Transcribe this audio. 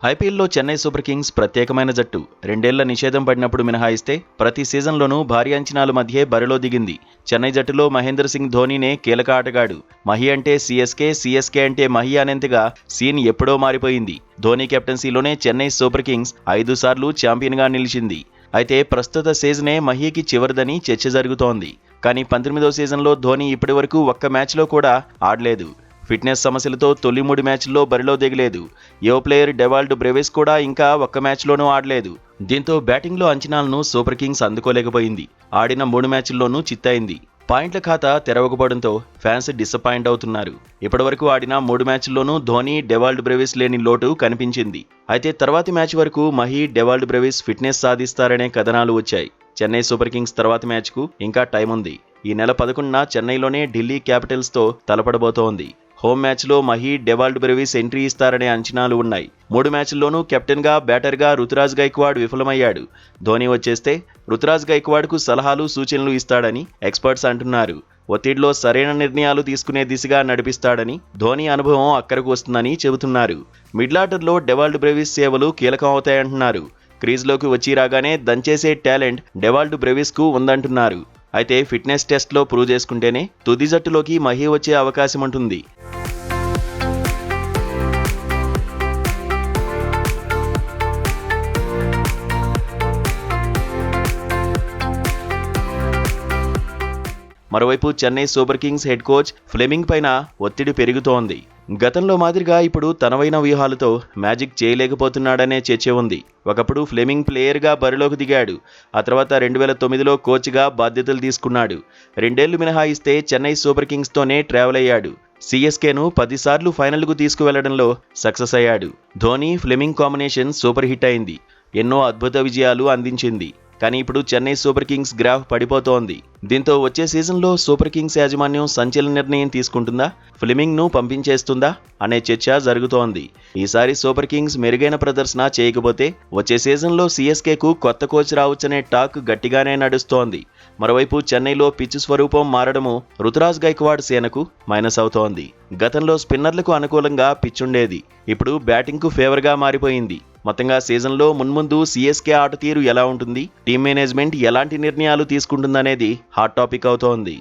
ఐపీఎల్లో Chennai super Kings ప్రత్యేకమైన జట్టు. రెండేళ్ల నిషేధం పడినప్పుడు మినహాయిస్తే ప్రతి సీజన్లోనూ భారీ అంచనాల మధ్యే బరిలో దిగింది. చెన్నై జట్టులో మహేంద్ర సింగ్ ధోనీనే కీలక ఆటగాడు. మహి అంటే సీఎస్కే, సీఎస్కే అంటే మహి అనేంతగా సీన్ ఎప్పుడో మారిపోయింది. ధోనీ కెప్టెన్సీలోనే చెన్నై సూపర్ కింగ్స్ 5 సార్లు ఛాంపియన్గా నిలిచింది. అయితే ప్రస్తుత సీజనే మహీకి చివరిదని చర్చ జరుగుతోంది. కానీ 19వ సీజన్లో ధోనీ ఇప్పటివరకు ఒక్క మ్యాచ్లో కూడా ఆడలేదు. ఫిట్నెస్ సమస్యలతో తొలి 3 మ్యాచ్ల్లో బరిలో దిగలేదు. యువ ప్లేయర్ డెవాల్డ్ బ్రెవిస్ కూడా ఇంకా ఒక్క మ్యాచ్లోనూ ఆడలేదు. దీంతో బ్యాటింగ్లో అంచనాలను సూపర్ కింగ్స్ అందుకోలేకపోయింది. ఆడిన 3 మ్యాచ్ల్లోనూ చిత్తయింది. పాయింట్ల ఖాతా తెరవకపోవడంతో ఫ్యాన్స్ డిసప్పాయింట్ అవుతున్నారు. ఇప్పటివరకు ఆడిన 3 మ్యాచ్ల్లోనూ ధోనీ, డెవాల్డ్ బ్రెవిస్ లేని లోటు కనిపించింది. అయితే తర్వాతి మ్యాచ్ వరకు మహి, డెవాల్డ్ బ్రెవిస్ ఫిట్నెస్ సాధిస్తారనే కథనాలు వచ్చాయి. చెన్నై సూపర్ కింగ్స్ తర్వాతి మ్యాచ్కు ఇంకా టైం ఉంది. ఈ నెల 11న చెన్నైలోనే ఢిల్లీ క్యాపిటల్స్తో తలపడబోతోంది. హోమ్ మ్యాచ్లో మహి, డెవాల్డ్ బ్రెవిస్ ఎంట్రీ ఇస్తారనే అంచనాలు ఉన్నాయి. 3 మ్యాచ్ల్లోనూ కెప్టెన్గా, బ్యాటర్గా రుతురాజ్ గైక్వాడ్ విఫలమయ్యాడు. ధోనీ వచ్చేస్తే రుతురాజ్ గైక్వాడ్కు సలహాలు, సూచనలు ఇస్తాడని ఎక్స్పర్ట్స్ అంటున్నారు. ఒత్తిడిలో సరైన నిర్ణయాలు తీసుకునే దిశగా నడిపిస్తాడని, ధోనీ అనుభవం అక్కరకు వస్తుందని చెబుతున్నారు. మిడ్లార్డర్లో డెవాల్డ్ బ్రెవిస్ సేవలు కీలకం అవుతాయంటున్నారు. క్రీజ్లోకి వచ్చి రాగానే దంచేసే టాలెంట్ డెవాల్డ్ బ్రెవిస్కు ఉందంటున్నారు. అయితే ఫిట్నెస్ టెస్ట్లో ప్రూవ్ చేసుకుంటేనే తుది జట్టులోకి మహి వచ్చే అవకాశం ఉంటుంది. మరోవైపు Chennai super Kings head coach Fleming పైన ఒత్తిడి పెరుగుతోంది. గతంలో మాదిరిగా ఇప్పుడు తనవైన వ్యూహాలతో మ్యాజిక్ చేయలేకపోతున్నాడనే చర్చ ఉంది. ఒకప్పుడు ఫ్లెమింగ్ ప్లేయర్గా బరిలోకి దిగాడు. ఆ తర్వాత 2009లో కోచ్గా బాధ్యతలు తీసుకున్నాడు. 2 ఏళ్లు మినహాయిస్తే చెన్నై సూపర్ కింగ్స్తోనే ట్రావెల్ అయ్యాడు. సీఎస్కేను 10 సార్లు ఫైనల్కు తీసుకువెళ్లడంలో సక్సెస్ అయ్యాడు. Dhoni, Fleming combination super hit అయింది. ఎన్నో అద్భుత విజయాలు అందించింది. కానీ ఇప్పుడు చెన్నై సూపర్ కింగ్స్ గ్రాఫ్ పడిపోతోంది. దీంతో వచ్చే సీజన్లో సూపర్ కింగ్స్ యాజమాన్యం సంచలన నిర్ణయం తీసుకుంటుందా, ఫ్లెమింగ్ను పంపించేస్తుందా అనే చర్చ జరుగుతోంది. ఈసారి సూపర్ కింగ్స్ మెరుగైన ప్రదర్శన చేయకపోతే వచ్చే సీజన్లో సీఎస్కేకు కొత్త కోచ్ రావచ్చనే టాక్ గట్టిగానే నడుస్తోంది. మరోవైపు చెన్నైలో పిచ్ స్వరూపం మారడము రుతురాజ్ గైక్వాడ్ సేనకు మైనస్ అవుతోంది. గతంలో స్పిన్నర్లకు అనుకూలంగా పిచ్ ఉండేది. ఇప్పుడు బ్యాటింగ్కు ఫేవర్గా మారిపోయింది. మొత్తంగా సీజన్లో మున్ముందు సీఎస్కే ఆట తీరు ఎలా ఉంటుంది, టీమ్ మేనేజ్మెంట్ ఎలాంటి నిర్ణయాలు తీసుకుంటుందనేది హాట్ టాపిక్ అవుతోంది.